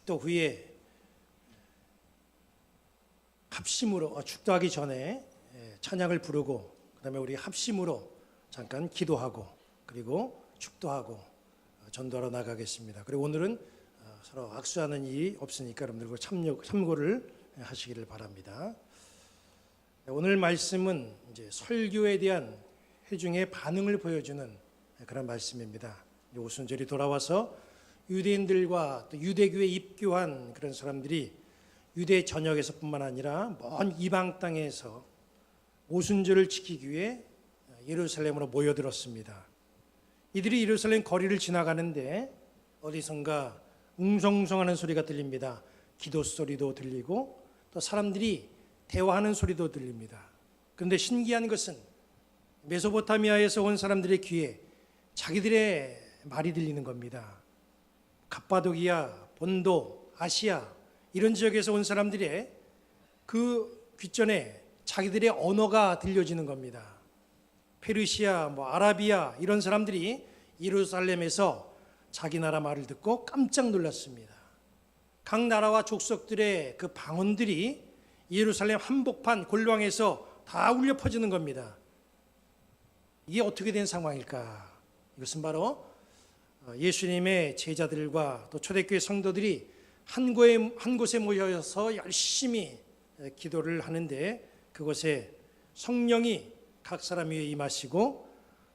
축도 후에 합심으로 축도하기 전에 찬양을 부르고 그다음에 우리 합심으로 잠깐 기도하고 그리고 축도하고 전도하러 나가겠습니다. 그리고 오늘은 서로 악수하는 일이 없으니까 여러분들 참고를 하시기를 바랍니다. 오늘 말씀은 이제 설교에 대한 회중의 반응을 보여주는 그런 말씀입니다. 오순절이 돌아와서 유대인들과 또 유대교에 입교한 그런 사람들이 유대 전역에서뿐만 아니라 먼 이방 땅에서 오순절을 지키기 위해 예루살렘으로 모여들었습니다. 이들이 예루살렘 거리를 지나가는데 어디선가 웅성웅성하는 소리가 들립니다. 기도 소리도 들리고 또 사람들이 대화하는 소리도 들립니다. 그런데 신기한 것은 메소포타미아에서 온 사람들의 귀에 자기들의 말이 들리는 겁니다. 갑바도기아, 본도, 아시아 이런 지역에서 온 사람들의 그 귓전에 자기들의 언어가 들려지는 겁니다. 페르시아, 아라비아 이런 사람들이 예루살렘에서 자기 나라 말을 듣고 깜짝 놀랐습니다. 각 나라와 족속들의 그 방언들이 예루살렘 한복판 골방에서 다 울려 퍼지는 겁니다. 이게 어떻게 된 상황일까? 이것은 바로 예수님의 제자들과 또 초대교회 성도들이 한 곳에 모여서 열심히 기도를 하는데 그곳에 성령이 각 사람 위에 임하시고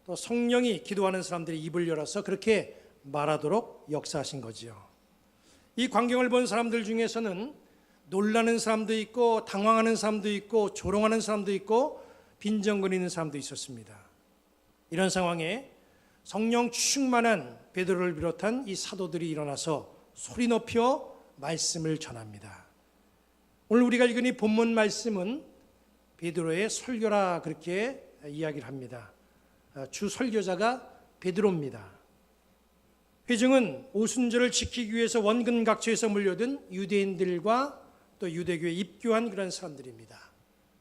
또 성령이 기도하는 사람들의 입을 열어서 그렇게 말하도록 역사하신 거지요. 이 광경을 본 사람들 중에서는 놀라는 사람도 있고 당황하는 사람도 있고 조롱하는 사람도 있고 빈정거리는 사람도 있었습니다. 이런 상황에 성령 충만한 베드로를 비롯한 이 사도들이 일어나서 소리 높여 말씀을 전합니다. 오늘 우리가 읽은 이 본문 말씀은 베드로의 설교라 그렇게 이야기를 합니다. 주 설교자가 베드로입니다. 회중은 오순절을 지키기 위해서 원근 각처에서 몰려든 유대인들과 또 유대교에 입교한 그런 사람들입니다.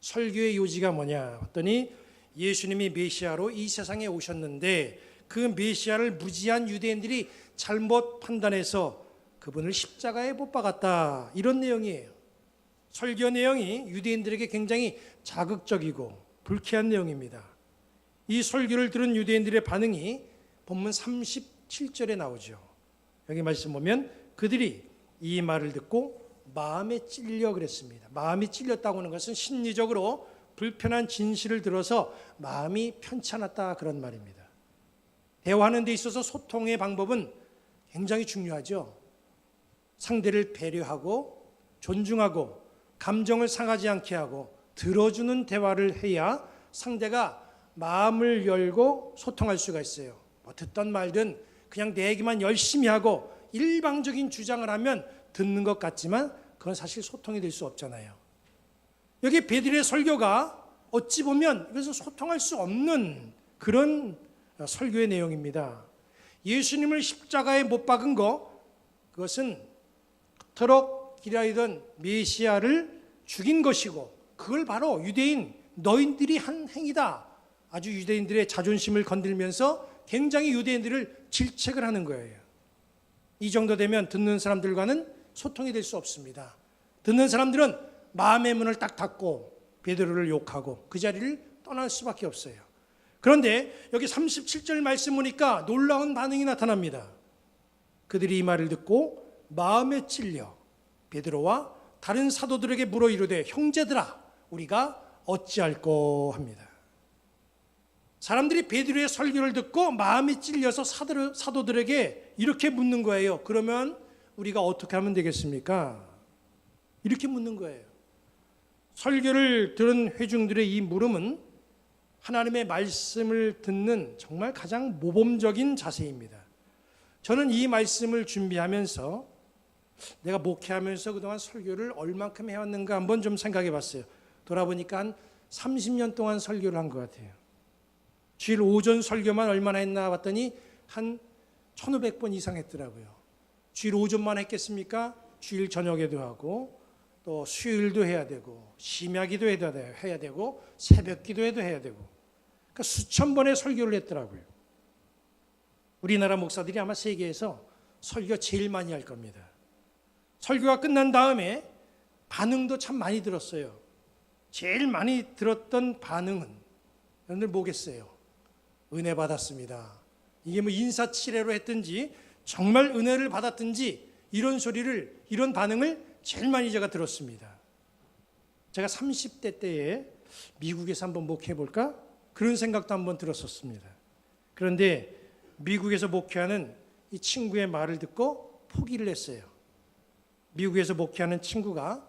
설교의 요지가 뭐냐 했더니 예수님이 메시아로 이 세상에 오셨는데 그 메시아를 무지한 유대인들이 잘못 판단해서 그분을 십자가에 못 박았다 이런 내용이에요. 설교 내용이 유대인들에게 굉장히 자극적이고 불쾌한 내용입니다. 이 설교를 들은 유대인들의 반응이 본문 37절에 나오죠. 여기 말씀 보면 그들이 이 말을 듣고 마음에 찔려 그랬습니다. 마음이 찔렸다고 하는 것은 심리적으로 불편한 진실을 들어서 마음이 편찮았다 그런 말입니다. 대화하는 데 있어서 소통의 방법은 굉장히 중요하죠. 상대를 배려하고 존중하고 감정을 상하지 않게 하고 들어주는 대화를 해야 상대가 마음을 열고 소통할 수가 있어요. 듣던 말든 그냥 내 얘기만 열심히 하고 일방적인 주장을 하면 듣는 것 같지만 그건 사실 소통이 될 수 없잖아요. 여기 베드로의 설교가 어찌 보면 이것은 소통할 수 없는 그런 설교의 내용입니다. 예수님을 십자가에 못 박은 거 그것은 그토록 기다리던 메시아를 죽인 것이고 그걸 바로 유대인 너희들이 한 행위다. 아주 유대인들의 자존심을 건들면서 굉장히 유대인들을 질책을 하는 거예요. 이 정도 되면 듣는 사람들과는 소통이 될 수 없습니다. 듣는 사람들은 마음의 문을 딱 닫고 베드로를 욕하고 그 자리를 떠날 수밖에 없어요. 그런데 여기 37절 말씀 보니까 놀라운 반응이 나타납니다. 그들이 이 말을 듣고 마음에 찔려 베드로와 다른 사도들에게 물어 이르되 형제들아 우리가 어찌할꼬 합니다. 사람들이 베드로의 설교를 듣고 마음이 찔려서 사도들에게 이렇게 묻는 거예요. 그러면 우리가 어떻게 하면 되겠습니까? 이렇게 묻는 거예요. 설교를 들은 회중들의 이 물음은 하나님의 말씀을 듣는 정말 가장 모범적인 자세입니다. 저는 이 말씀을 준비하면서 내가 목회하면서 그동안 설교를 얼만큼 해왔는가 한번 좀 생각해 봤어요. 돌아보니까 한 30년 동안 설교를 한 것 같아요. 주일 오전 설교만 얼마나 했나 봤더니 한 1500번 이상 했더라고요. 주일 오전만 했겠습니까? 주일 저녁에도 하고 또 수요일도 해야 되고 심야기도 해야 되고 새벽기도회도 해야 되고 그러니까 수천 번의 설교를 했더라고요. 우리나라 목사들이 아마 세계에서 설교 제일 많이 할 겁니다. 설교가 끝난 다음에 반응도 참 많이 들었어요. 제일 많이 들었던 반응은 여러분들 뭐겠어요? 은혜 받았습니다. 이게 뭐 인사치레로 했든지 정말 은혜를 받았든지 이런 반응을 제일 많이 제가 들었습니다. 제가 30대 때에 미국에서 한번 목회해볼까? 그런 생각도 한번 들었었습니다. 그런데 미국에서 목회하는 이 친구의 말을 듣고 포기를 했어요. 미국에서 목회하는 친구가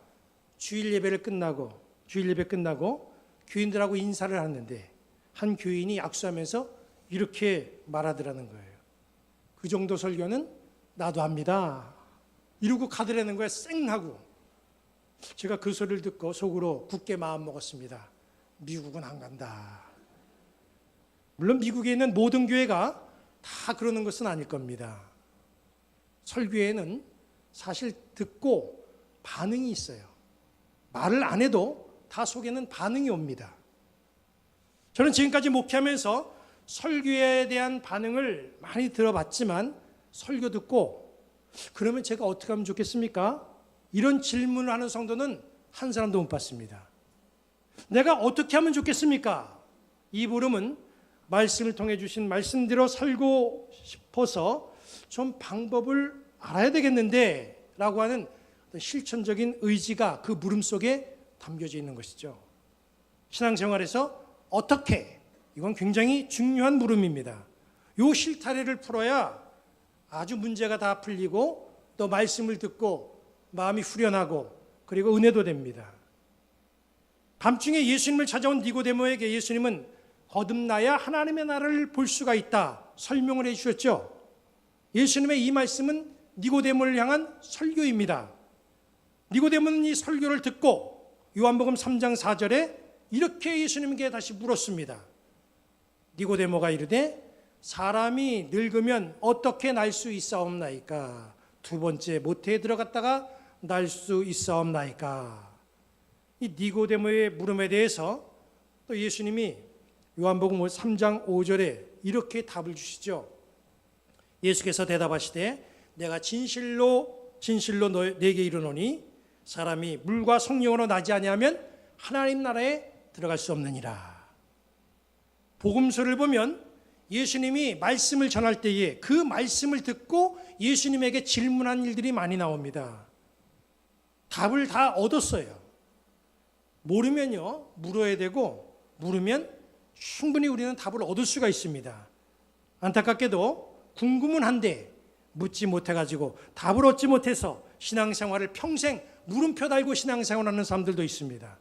주일 예배 끝나고 교인들하고 인사를 하는데 한 교인이 악수하면서 이렇게 말하더라는 거예요. 그 정도 설교는 나도 합니다. 이러고 가더라는 거야. 쌩하고. 제가 그 소리를 듣고 속으로 굳게 마음 먹었습니다. 미국은 안 간다. 물론 미국에 있는 모든 교회가 다 그러는 것은 아닐 겁니다. 설교에는 사실 듣고 반응이 있어요. 말을 안 해도 다 속에는 반응이 옵니다. 저는 지금까지 목회하면서 설교에 대한 반응을 많이 들어봤지만 설교 듣고 그러면 제가 어떻게 하면 좋겠습니까? 이런 질문을 하는 성도는 한 사람도 못 봤습니다. 내가 어떻게 하면 좋겠습니까? 이 부름은 말씀을 통해 주신 말씀대로 살고 싶어서 좀 방법을 알아야 되겠는데 라고 하는 실천적인 의지가 그 물음 속에 담겨져 있는 것이죠. 신앙생활에서 어떻게, 이건 굉장히 중요한 물음입니다. 이 실타래를 풀어야 아주 문제가 다 풀리고 또 말씀을 듣고 마음이 후련하고 그리고 은혜도 됩니다. 밤중에 예수님을 찾아온 니고데모에게 예수님은 거듭나야 하나님의 나라를 볼 수가 있다 설명을 해 주셨죠. 예수님의 이 말씀은 니고데모를 향한 설교입니다. 니고데모는 이 설교를 듣고 요한복음 3장 4절에 이렇게 예수님께 다시 물었습니다. 니고데모가 이르되 사람이 늙으면 어떻게 날 수 있사옵나이까? 두 번째 모태에 들어갔다가 날 수 있사옵나이까? 이 니고데모의 물음에 대해서 또 예수님이 요한복음 3장 5절에 이렇게 답을 주시죠. 예수께서 대답하시되 내가 진실로 내게 이르노니 사람이 물과 성령으로 나지 아니하면 하나님 나라에 들어갈 수 없느니라. 복음서를 보면 예수님이 말씀을 전할 때에 그 말씀을 듣고 예수님에게 질문한 일들이 많이 나옵니다. 답을 다 얻었어요. 모르면요, 물어야 되고 물으면 충분히 우리는 답을 얻을 수가 있습니다. 안타깝게도 궁금은 한데 묻지 못해가지고 답을 얻지 못해서 신앙생활을 평생 물음표 달고 신앙생활하는 사람들도 있습니다.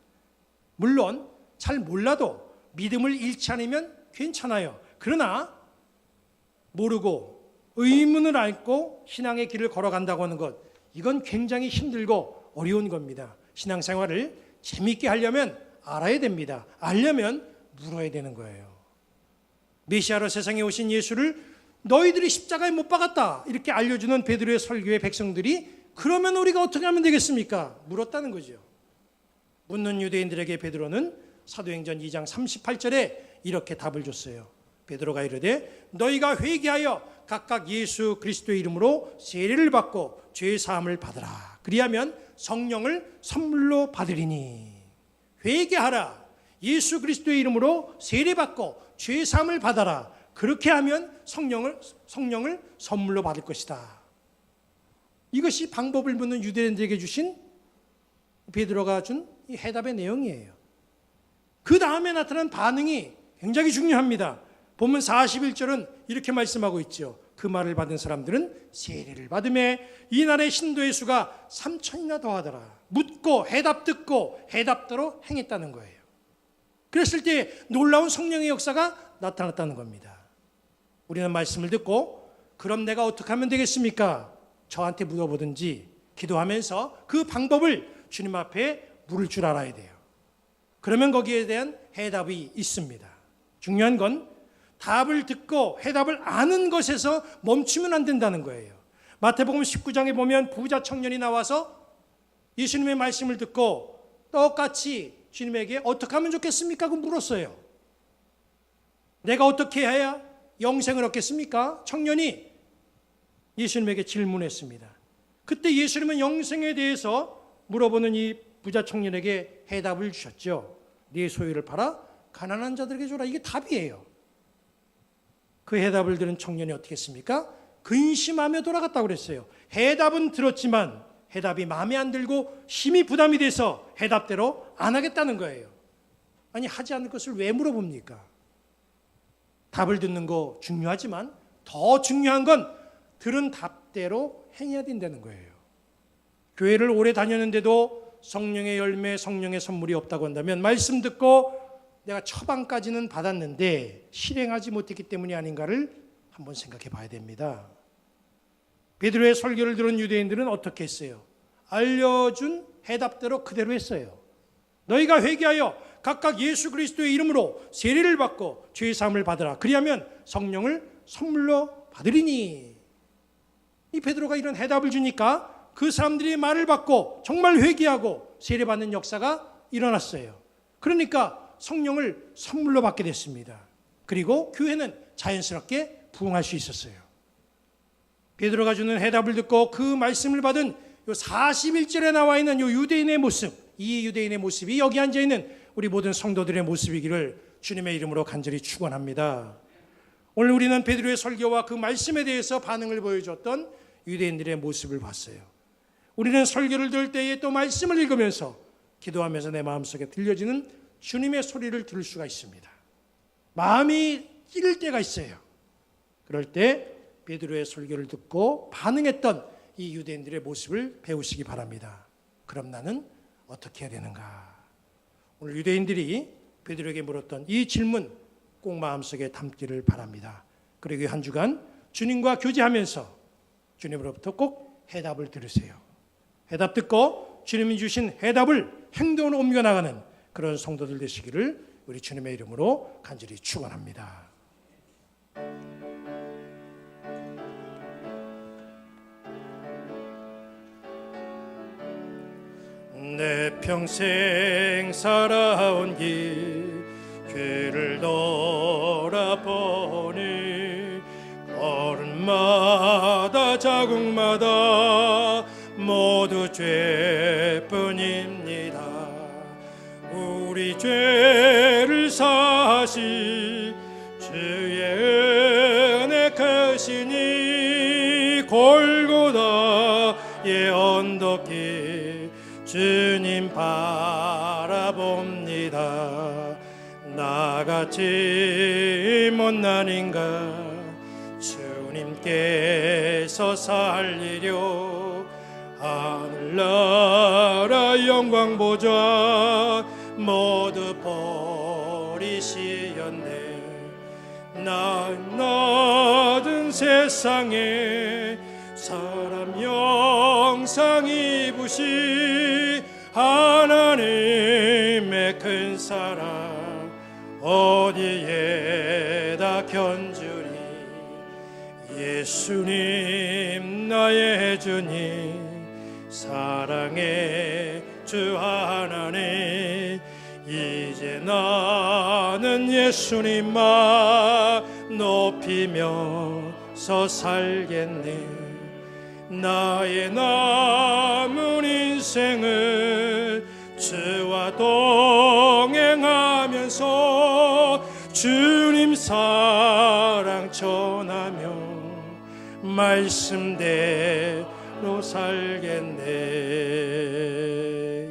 물론 잘 몰라도 믿음을 잃지 않으면 괜찮아요. 그러나 모르고 의문을 안고 신앙의 길을 걸어간다고 하는 것, 이건 굉장히 힘들고 어려운 겁니다. 신앙생활을 재미있게 하려면 알아야 됩니다. 알려면 물어야 되는 거예요. 메시아로 세상에 오신 예수를 너희들이 십자가에 못 박았다 이렇게 알려주는 베드로의 설교의 백성들이 그러면 우리가 어떻게 하면 되겠습니까? 물었다는 거죠. 묻는 유대인들에게 베드로는 사도행전 2장 38절에 이렇게 답을 줬어요. 베드로가 이르되 너희가 회개하여 각각 예수 그리스도의 이름으로 세례를 받고 죄 사함을 받으라. 그리하면 성령을 선물로 받으리니. 회개하라. 예수 그리스도의 이름으로 세례 받고 죄 사함을 받아라. 그렇게 하면 성령을 선물로 받을 것이다. 이것이 방법을 묻는 유대인들에게 주신 베드로가 준 이 해답의 내용이에요. 그 다음에 나타난 반응이 굉장히 중요합니다. 본문 41절은 이렇게 말씀하고 있죠. 그 말을 받은 사람들은 세례를 받음에 이날의 신도의 수가 3,000이나 더하더라. 묻고 해답 듣고 해답대로 행했다는 거예요. 그랬을 때 놀라운 성령의 역사가 나타났다는 겁니다. 우리는 말씀을 듣고 그럼 내가 어떻게 하면 되겠습니까? 저한테 물어보든지 기도하면서 그 방법을 주님 앞에 물을 줄 알아야 돼요. 그러면 거기에 대한 해답이 있습니다. 중요한 건 답을 듣고 해답을 아는 것에서 멈추면 안 된다는 거예요. 마태복음 19장에 보면 부자 청년이 나와서 예수님의 말씀을 듣고 똑같이 주님에게 어떻게 하면 좋겠습니까? 고 물었어요. 내가 어떻게 해야 영생을 얻겠습니까? 청년이 예수님에게 질문했습니다. 그때 예수님은 영생에 대해서 물어보는 이 부자 청년에게 해답을 주셨죠. 네 소유를 팔아 가난한 자들에게 줘라. 이게 답이에요. 그 해답을 들은 청년이 어떻게 했습니까? 근심하며 돌아갔다고 그랬어요. 해답은 들었지만 해답이 마음에 안 들고 힘이 부담이 돼서 해답대로 안 하겠다는 거예요. 아니, 하지 않을 것을 왜 물어봅니까? 답을 듣는 거 중요하지만 더 중요한 건 들은 답대로 행해야 된다는 거예요. 교회를 오래 다녔는데도 성령의 열매, 성령의 선물이 없다고 한다면 말씀 듣고 내가 처방까지는 받았는데 실행하지 못했기 때문이 아닌가를 한번 생각해 봐야 됩니다. 베드로의 설교를 들은 유대인들은 어떻게 했어요? 알려준 해답대로 그대로 했어요. 너희가 회개하여 각각 예수 그리스도의 이름으로 세례를 받고 죄의 사함을 받으라. 그리하면 성령을 선물로 받으리니. 이 베드로가 이런 해답을 주니까 그 사람들이 말을 받고 정말 회개하고 세례받는 역사가 일어났어요. 그러니까 성령을 선물로 받게 됐습니다. 그리고 교회는 자연스럽게 부흥할 수 있었어요. 베드로가 주는 해답을 듣고 그 말씀을 받은 요 41절에 나와 있는 요 유대인의 모습, 이 유대인의 모습이 여기 앉아 있는 우리 모든 성도들의 모습이기를 주님의 이름으로 간절히 축원합니다. 오늘 우리는 베드로의 설교와 그 말씀에 대해서 반응을 보여줬던 유대인들의 모습을 봤어요. 우리는 설교를 들을 때에 또 말씀을 읽으면서 기도하면서 내 마음속에 들려지는 주님의 소리를 들을 수가 있습니다. 마음이 찌를 때가 있어요. 그럴 때 베드로의 설교를 듣고 반응했던 이 유대인들의 모습을 배우시기 바랍니다. 그럼 나는 어떻게 해야 되는가? 오늘 유대인들이 베드로에게 물었던 이 질문 꼭 마음속에 담기를 바랍니다. 그리고 한 주간 주님과 교제하면서 주님으로부터 꼭 해답을 들으세요. 해답 듣고 주님이 주신 해답을 행동으로 옮겨나가는 그런 성도들 되시기를 우리 주님의 이름으로 간절히 축원합니다. 내 평생 살아온 길 죄를 돌아보니 걸음마다 자국마다 모두 죄뿐입니다. 우리 죄를 사시 주의 은혜 크시니 골고다의 언덕길 주님 바라봅니다. 나같이 못난 인간 주님께서 살리려 하늘나라 영광 보좌 모두 버리시었네. 낮은 세상에 사람 영상 입으시 하나님의 큰 사랑 어디에다 견주리. 예수님 나의 주님 사랑의 주 하나님 이제 나는 예수님만 높이면서 살겠네. 나의 남은 인생을 주와 동행하면서 주님 사랑 전하며 말씀대로 살겠네.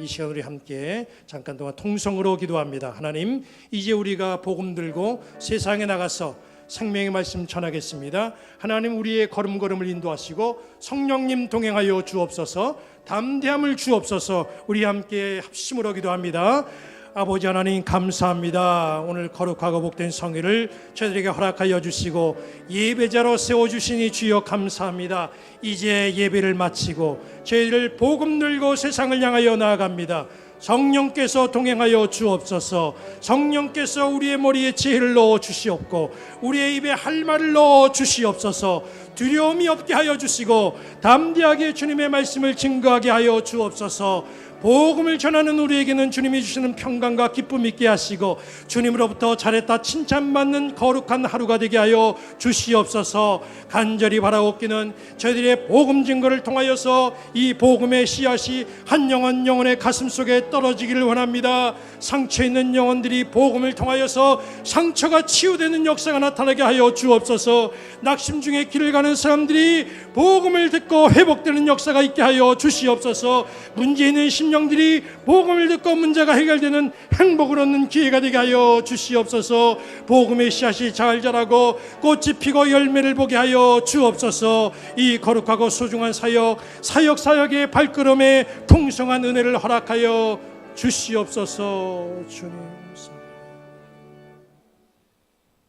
이 시간 우리 함께 잠깐 동안 통성으로 기도합니다. 하나님, 이제 우리가 복음 들고 세상에 나가서 생명의 말씀 전하겠습니다. 하나님, 우리의 걸음걸음을 인도하시고 성령님 동행하여 주옵소서. 담대함을 주옵소서. 우리 함께 합심으로 기도합니다. 아버지 하나님 감사합니다. 오늘 거룩하고 복된 성회를 저희들에게 허락하여 주시고 예배자로 세워주시니 주여 감사합니다. 이제 예배를 마치고 저희를 복음 들고 세상을 향하여 나아갑니다. 성령께서 동행하여 주옵소서. 성령께서 우리의 머리에 지혜를 넣어 주시옵고 우리의 입에 할 말을 넣어 주시옵소서. 두려움이 없게 하여 주시고 담대하게 주님의 말씀을 증거하게 하여 주옵소서. 복음을 전하는 우리에게는 주님이 주시는 평강과 기쁨 있게 하시고 주님으로부터 잘했다 칭찬받는 거룩한 하루가 되게 하여 주시옵소서. 간절히 바라옵기는 저희들의 복음 증거를 통하여서 이 복음의 씨앗이 한 영혼 영혼의 가슴 속에 떨어지기를 원합니다. 상처 있는 영혼들이 복음을 통하여서 상처가 치유되는 역사가 나타나게 하여 주옵소서. 낙심 중에 길을 가는 사람들이 복음을 듣고 회복되는 역사가 있게 하여 주시옵소서. 문제 있는 심령들이 복음을 듣고 문제가 해결되는 행복을 얻는 기회가 되게 하여 주시옵소서. 복음의 씨앗이 잘 자라고 꽃이 피고 열매를 보게 하여 주옵소서. 이 거룩하고 소중한 사역의 발걸음에 풍성한 은혜를 허락하여 주시옵소서. 주님,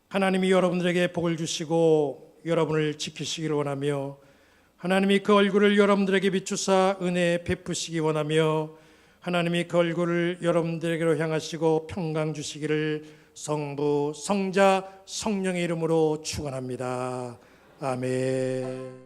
하나님이 여러분들에게 복을 주시고 여러분을 지키시기를 원하며 하나님이 그 얼굴을 여러분들에게 비추사 은혜 베푸시기 원하며 하나님이 그 얼굴을 여러분들에게로 향하시고 평강 주시기를 성부, 성자, 성령의 이름으로 축원합니다. 아멘.